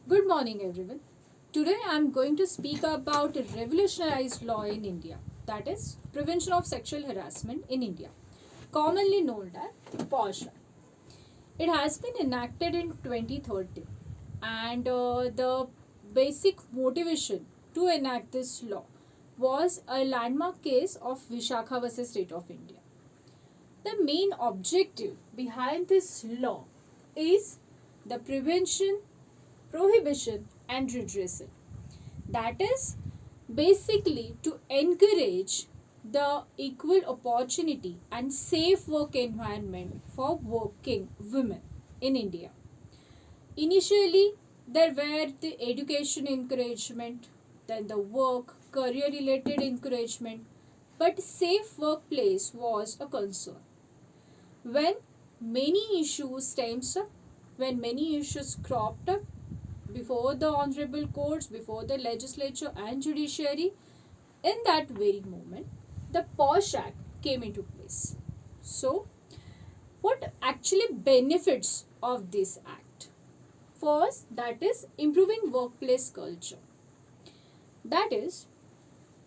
Good morning, everyone. Today I am going to speak about a revolutionized law in India, that is, Prevention of Sexual Harassment in India, commonly known as Posh. It has been enacted in 2013, and the basic motivation to enact this law was a landmark case of Vishakha versus State of India. The main objective behind this law is the prevention, prohibition, and redressal. That is basically to encourage the equal opportunity and safe work environment for working women in India. Initially, there were the education encouragement, then the work, career related encouragement, but safe workplace was a concern. When many issues stems up, when many issues cropped up before the honorable courts, before the legislature and judiciary, in that very moment, the Posh Act came into place. So, what actually benefits of this act? First, that is improving workplace culture. That is,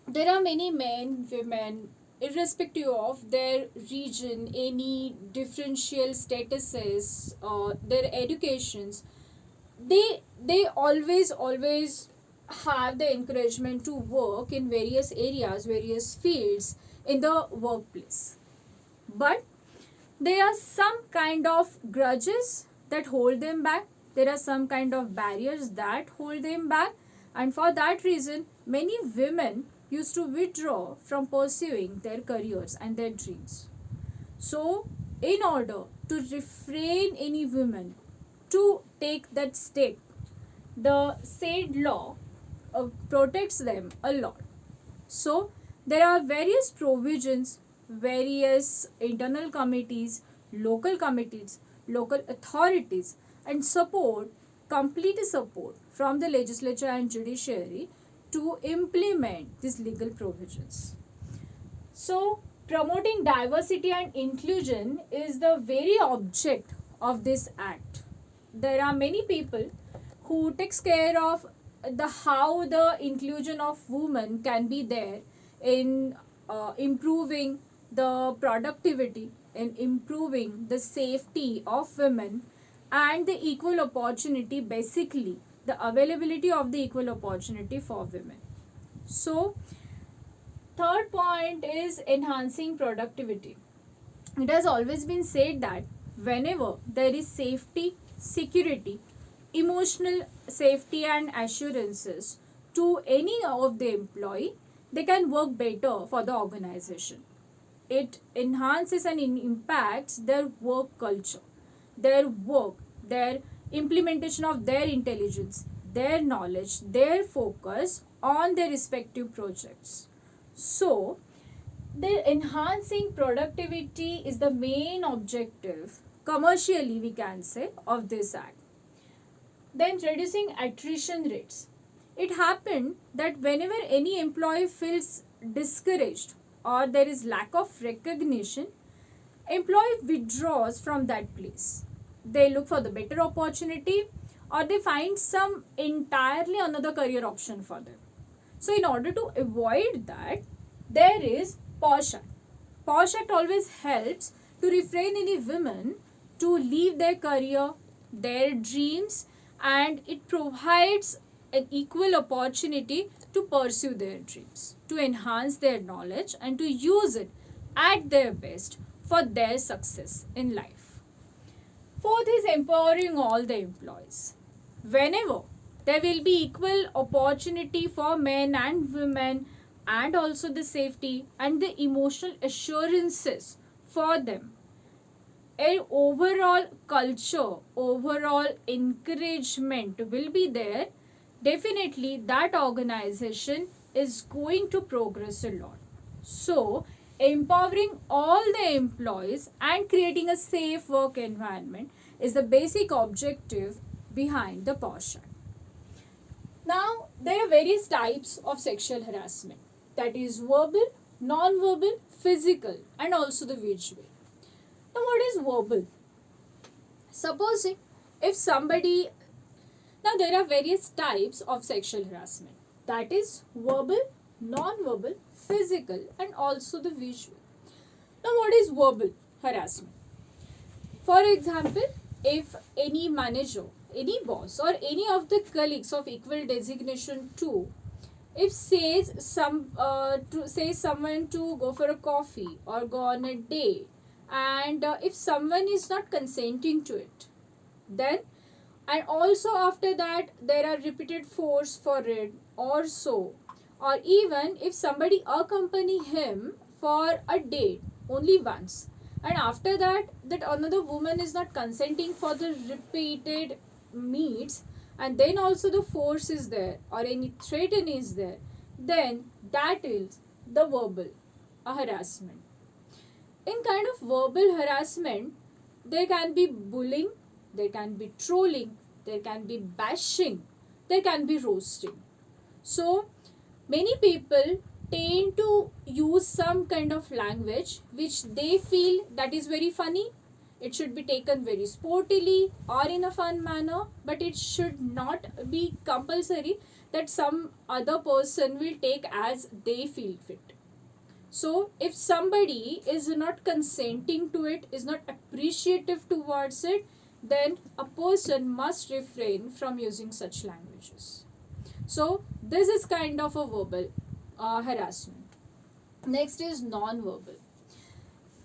there are many men, women, irrespective of their region, any differential statuses, their educations, they always have the encouragement to work in various areas, various fields in the workplace. But there are some kind of grudges that hold them back. There are some kind of barriers that hold them back, and for that reason many women used to withdraw from pursuing their careers and their dreams. So in order to refrain any women to take that step, the said law protects them a lot. So there are various provisions, various internal committees, local authorities, and support, complete support from the legislature and judiciary to implement these legal provisions. So promoting diversity and inclusion is the very object of this act. There are many people who takes care of the how the inclusion of women can be there in improving the productivity, in improving the safety of women, and the equal opportunity, basically the availability of the equal opportunity for women. So third point is enhancing productivity. It has always been said that whenever there is safety, security, emotional safety, and assurances to any of the employee, they can work better for the organization. It enhances and impacts their work culture, their work, their implementation of their intelligence, their knowledge, their focus on their respective projects. So, the enhancing productivity is the main objective, commercially we can say, of this act. Then reducing attrition rates. It happened that whenever any employee feels discouraged or there is lack of recognition, employee withdraws from that place. They look for the better opportunity, or they find some entirely another career option for them. So in order to avoid that, there is Posh Act. Posh Act always helps to refrain any women to leave their career, their dreams, and it provides an equal opportunity to pursue their dreams, to enhance their knowledge, and to use it at their best for their success in life. Fourth is empowering all the employees. Whenever there will be equal opportunity for men and women, and also the safety and the emotional assurances for them, a overall culture, overall encouragement will be there. Definitely that organization is going to progress a lot. So empowering all the employees and creating a safe work environment is the basic objective behind the Posh Act. Now, there are various types of sexual harassment, that is verbal, non-verbal, physical, and also the visual. Now, what is verbal? Supposing if somebody Now there are various types of sexual harassment. That is verbal, non-verbal, physical, and also the visual. Now what is verbal harassment? For example, if any manager, any boss, or any of the colleagues of equal designation to, if says someone to go for a coffee or go on a date, and if someone is not consenting to it, then, and also after that there are repeated force for it or so, or even if somebody accompany him for a date only once, and after that another woman is not consenting for the repeated meets, and then also the force is there or any threaten is there, then that is the verbal harassment. In kind of verbal harassment, there can be bullying, there can be trolling, there can be bashing, there can be roasting. So many people tend to use some kind of language which they feel that is very funny. It should be taken very sportily or in a fun manner, but it should not be compulsory that some other person will take as they feel fit. So if somebody is not consenting to it, is not appreciative towards it, then a person must refrain from using such languages. So this is kind of a verbal harassment. Next is non-verbal.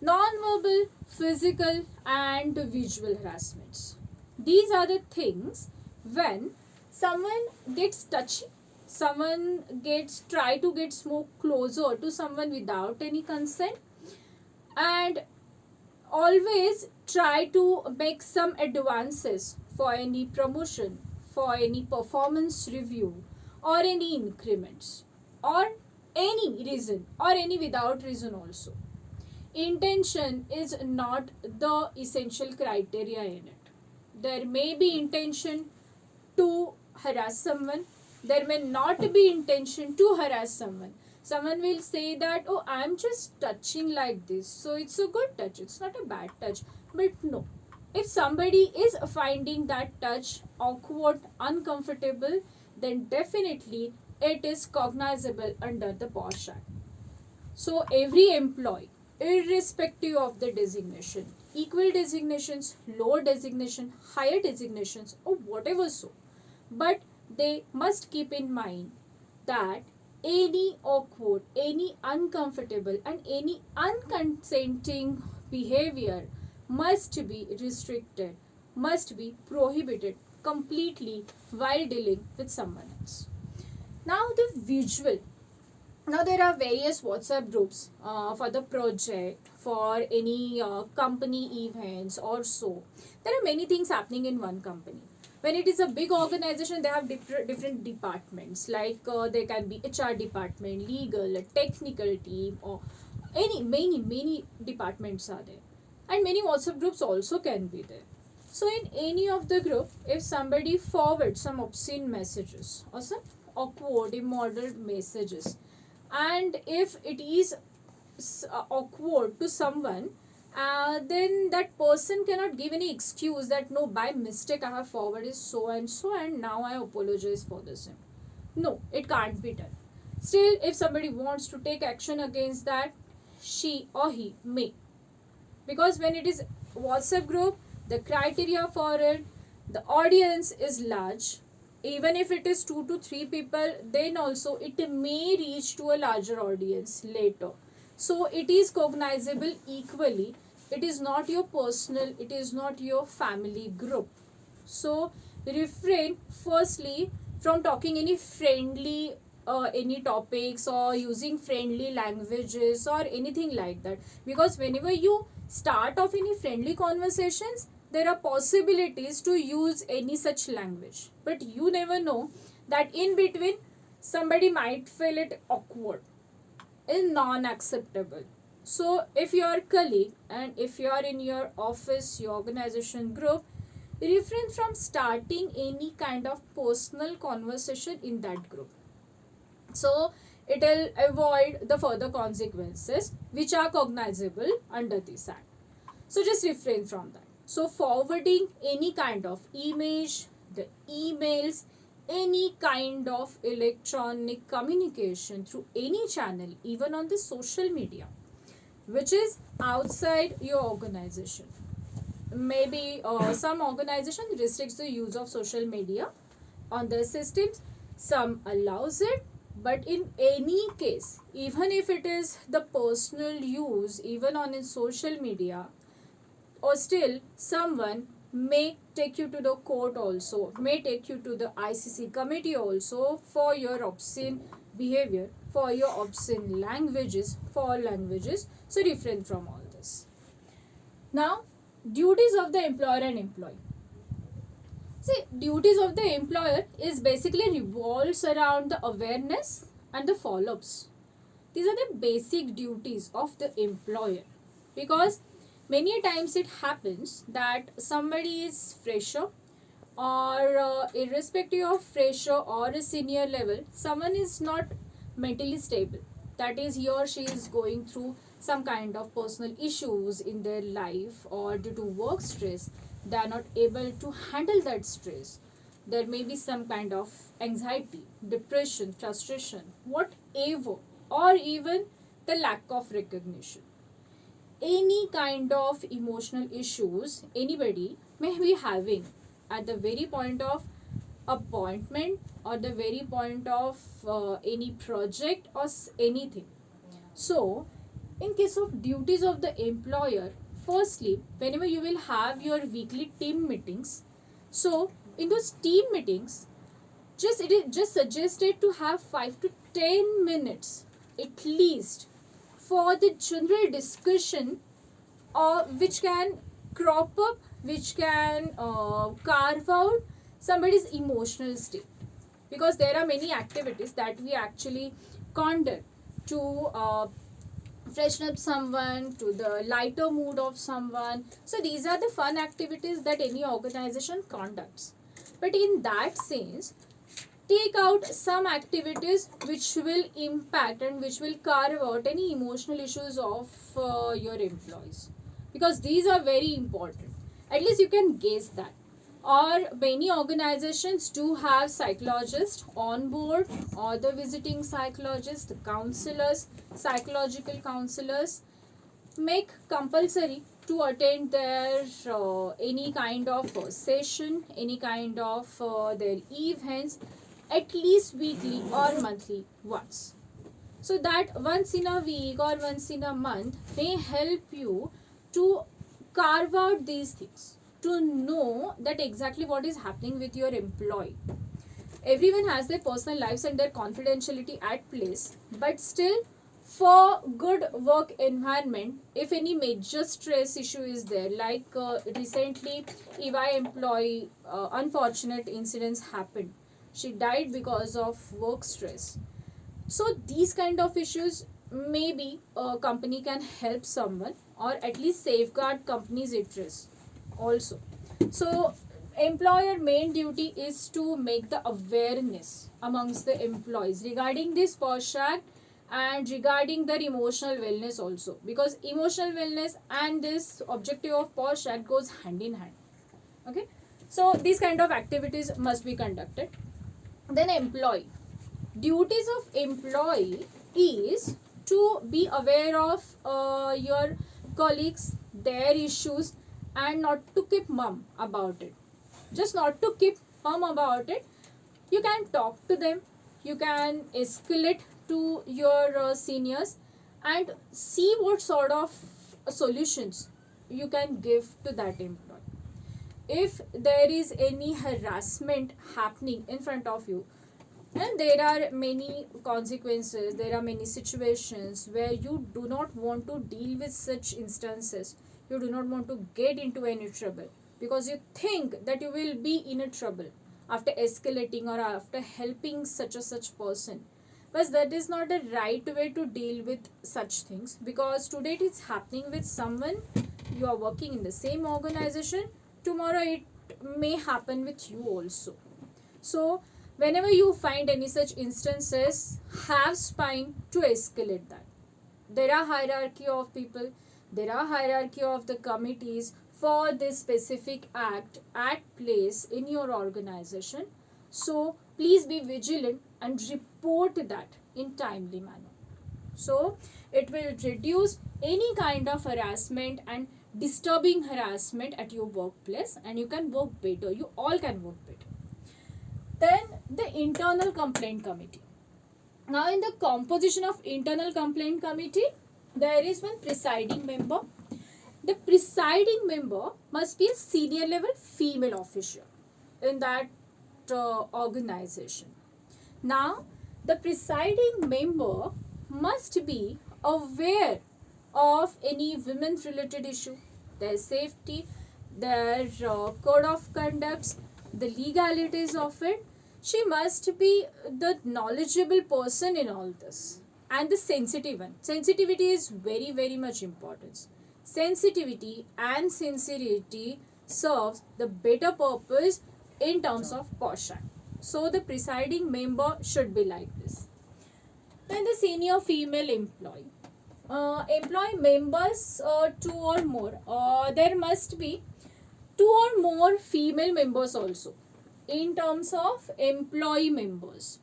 Non-verbal, physical, and visual harassments. These are the things when someone gets touchy, someone try to get more closer to someone without any consent, and always try to make some advances for any promotion, for any performance review, or any increments, or any reason, or any without reason also. Intention is not the essential criteria in it. There may be intention to harass someone, there may not be intention to harass someone. Someone will say that, oh, I'm just touching like this, so it's a good touch, it's not a bad touch. But no, if somebody is finding that touch awkward, uncomfortable, then definitely it is cognizable under the Posh Act. So every employee, irrespective of the designation, equal designations, lower designation, higher designations, or whatever so, but they must keep in mind that any awkward, any uncomfortable, and any unconsenting behavior must be restricted, must be prohibited completely while dealing with someone else. Now the visual. Now there are various WhatsApp groups for the project, for any company events or so. There are many things happening in one company. When it is a big organization, they have different departments, like there can be HR department, legal, a technical team, or many departments are there, and many WhatsApp groups also can be there. So in any of the group, if somebody forwards some obscene messages or some awkward, immoral messages, and if it is awkward to someone, then that person cannot give any excuse that no, by mistake I have forwarded so and now I apologize for the same. No, it can't be done. Still, if somebody wants to take action against that, she or he may, because when it is WhatsApp group, the criteria for it, the audience is large. Even if it is 2 to 3 people, then also it may reach to a larger audience later. So it is cognizable equally. It is not your personal, it is not your family group. So refrain firstly from talking any friendly any topics or using friendly languages or anything like that, because whenever you start off any friendly conversations, there are possibilities to use any such language, but you never know that in between somebody might feel it awkward and non-acceptable. So if you are a colleague and if you are in your office, your organization group, refrain from starting any kind of personal conversation in that group, so it will avoid the further consequences which are cognizable under this act. So just refrain from that. So forwarding any kind of image, the emails, any kind of electronic communication through any channel, even on the social media, which is outside your organization. Maybe some organization restricts the use of social media on their systems, some allows it, but in any case, even if it is the personal use, even on in social media, or still someone may take you to the court also, may take you to the ICC committee also for your obscene behavior, for your obscene languages, for languages. So refrain from all this. Now, duties of the employer and employee. See, duties of the employer is basically revolves around the awareness and the follow-ups. These are the basic duties of the employer, because many times it happens that somebody is fresher, or irrespective of fresher or a senior level, someone is not mentally stable, that is he or she is going through some kind of personal issues in their life, or due to work stress they are not able to handle that stress. There may be some kind of anxiety, depression, frustration, whatever, or even the lack of recognition, any kind of emotional issues anybody may be having at the very point of appointment, or the very point of any project, or anything. So in case of duties of the employer, firstly, whenever you will have your weekly team meetings, so in those team meetings, it is just suggested to have 5 to 10 minutes at least for the general discussion, or which can crop up, which can carve out somebody's emotional state, because there are many activities that we actually conduct to freshen up someone, to the lighter mood of someone. So these are the fun activities that any organization conducts. But in that sense, take out some activities which will impact and which will carve out any emotional issues of your employees, because these are very important. At least you can guess that. Or many organizations do have psychologists on board, or the visiting psychologists, the counselors, psychological counselors make compulsory to attend their any kind of session, any kind of their events, at least weekly or monthly once. So that once in a week or once in a month may help you to carve out these things, to know that exactly what is happening with your employee. Everyone has their personal lives and their confidentiality at place, but still, for good work environment, if any major stress issue is there, like recently EY employee, unfortunate incidents happened, she died because of work stress. So these kind of issues, maybe a company can help someone, or at least safeguard company's interests also. So employer main duty is to make the awareness amongst the employees regarding this Posh Act, and regarding their emotional wellness also, because emotional wellness and this objective of Posh Act goes hand in hand. Okay, so these kind of activities must be conducted. Then employee duties of employee is to be aware of your colleagues, their issues, and not to keep mum about it. Just not to keep mum about it. You can talk to them, you can escalate to your seniors, and see what sort of solutions you can give to that employee. If there is any harassment happening in front of you, and there are many consequences, there are many situations where you do not want to deal with such instances, you do not want to get into any trouble, because you think that you will be in a trouble after escalating or after helping such a such person. But that is not the right way to deal with such things, because today it is happening with someone, you are working in the same organization, tomorrow it may happen with you also. So whenever you find any such instances, have spine to escalate that. There are hierarchy of people, there are hierarchy of the committees for this specific act at place in your organization. So please be vigilant and report that in timely manner. So it will reduce any kind of harassment and disturbing harassment at your workplace, and you can work better. You all can work better. Then the internal complaint committee. Now in the composition of internal complaint committee, there is one presiding member. The presiding member must be a senior level female official in that organization. Now the presiding member must be aware of any women's related issue, their safety, their code of conducts, the legalities of it. She must be the knowledgeable person in all this, and the sensitive one. Sensitivity is very, very much important. Sensitivity and sincerity serves the better purpose in terms of Posh Act. So the presiding member should be like this. Then the senior female employee. Employee members, two or more. There must be two or more female members also in terms of employee members.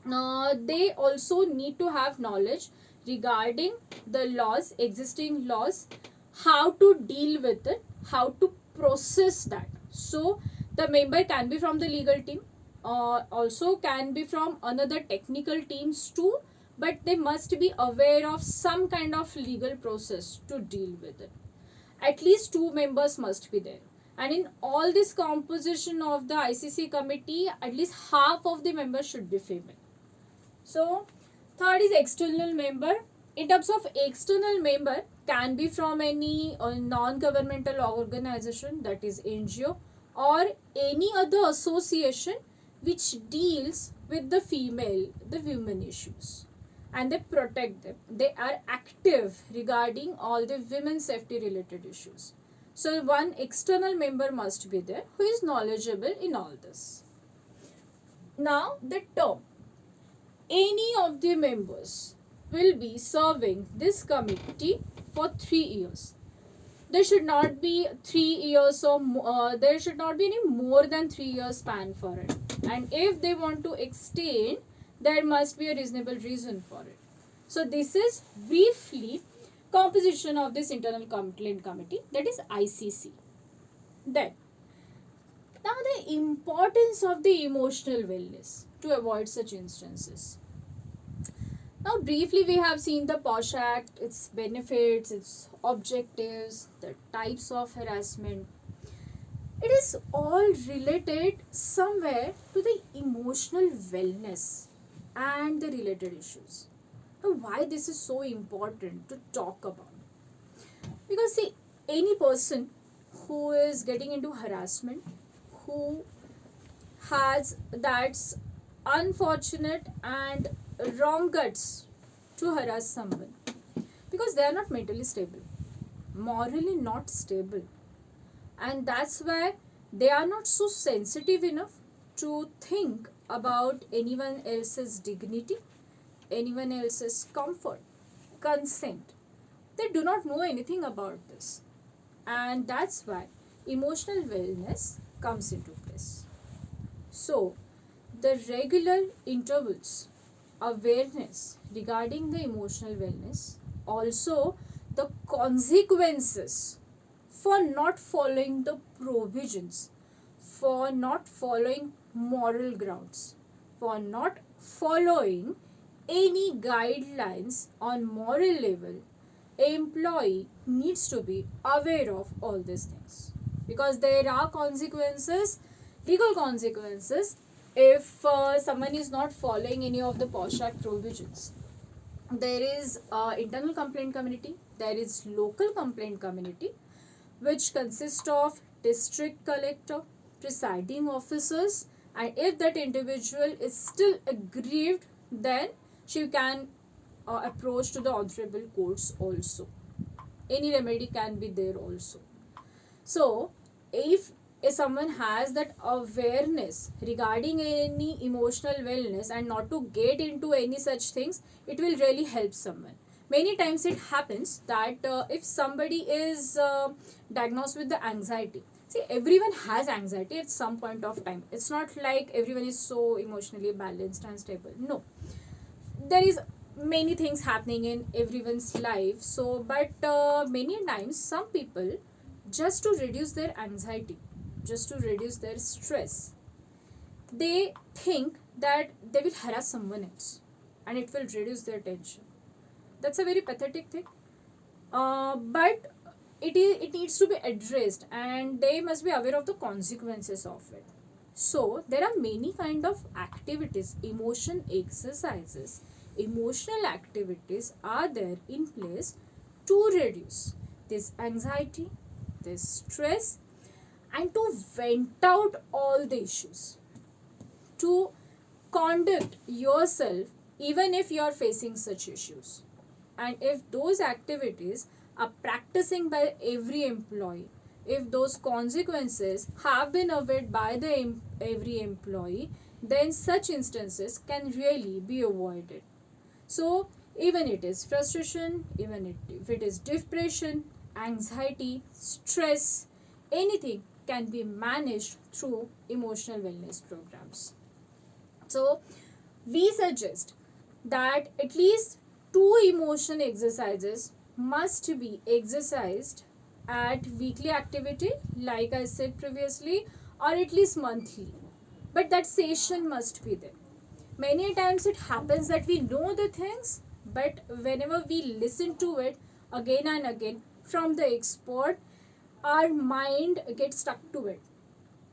They also need to have knowledge regarding the laws, existing laws, how to deal with it, how to process that. So the member can be from the legal team, also can be from another technical teams too, but they must be aware of some kind of legal process to deal with it. At least two members must be there, and in all this composition of the ICC committee, at least half of the members should be female. So third is external member. In terms of external member, can be from any non-governmental organization, that is NGO, or any other association which deals with the women issues, and they protect them. They are active regarding all the women safety related issues. So one external member must be there who is knowledgeable in all this. Now the term. Any of the members will be serving this committee for 3 years. There should not be 3 years or there should not be any more than 3 years span for it. And if they want to extend, there must be a reasonable reason for it. So this is briefly composition of this internal complaint committee, that is ICC. Then, now the importance of the emotional wellness to avoid such instances. Now briefly we have seen the Posh Act, its benefits, its objectives, the types of harassment. It is all related somewhere to the emotional wellness and the related issues. Now why this is so important to talk about? Because see, any person who is getting into harassment, who has that's unfortunate and wrong guts to harass someone, because they are not mentally stable, morally not stable, and that's why they are not so sensitive enough to think about anyone else's dignity, anyone else's comfort, consent. They do not know anything about this, and that's why emotional wellness comes into place. So the regular intervals awareness regarding the emotional wellness, also the consequences for not following the provisions, for not following moral grounds, for not following any guidelines on moral level. Employee needs to be aware of all these things, because there are consequences, legal consequences, if someone is not following any of the Posh Act provisions. There is internal complaint committee, there is local complaint committee, which consists of district collector, presiding officers, and if that individual is still aggrieved, then she can approach to the honorable courts also. Any remedy can be there also. So if someone has that awareness regarding any emotional wellness and not to get into any such things, it will really help someone. Many times it happens that if somebody is diagnosed with the anxiety, see, everyone has anxiety at some point of time. It's not like everyone is so emotionally balanced and stable. No, there is many things happening in everyone's life. So but many times some people, just to reduce their anxiety, just to reduce their stress, they think that they will harass someone else and it will reduce their tension. That's a very pathetic thing. But it needs to be addressed and they must be aware of the consequences of it. So there are many kind of activities, emotion exercises, emotional activities are there in place to reduce this anxiety, this stress, and to vent out all the issues, to conduct yourself even if you are facing such issues. And if those activities are practicing by every employee, if those consequences have been avoided by the every employee, then such instances can really be avoided. So even it is frustration, even if it is depression, anxiety, stress, anything can be managed through emotional wellness programs. So we suggest that at least two emotion exercises must be exercised at weekly activity, like I said previously, or at least monthly. But that session must be there. Many times it happens that we know the things, but whenever we listen to it again and again from the expert, our mind gets stuck to it.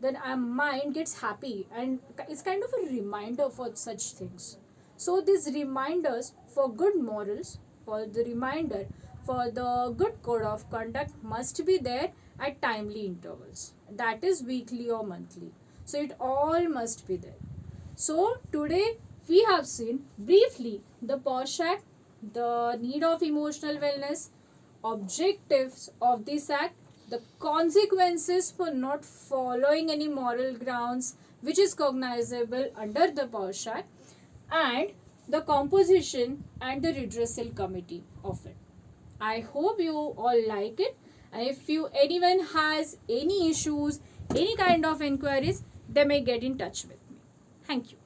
Then our mind gets happy and it's kind of a reminder for such things. So these reminders for good morals, for the reminder for the good code of conduct must be there at timely intervals, that is weekly or monthly. So it all must be there. So today we have seen briefly the Posh Act, the need of emotional wellness, objectives of this act, the consequences for not following any moral grounds which is cognizable under the Posh Act, and the composition and the redressal committee of it. I hope you all like it. And if you anyone has any issues, any kind of inquiries, they may get in touch with me. Thank you.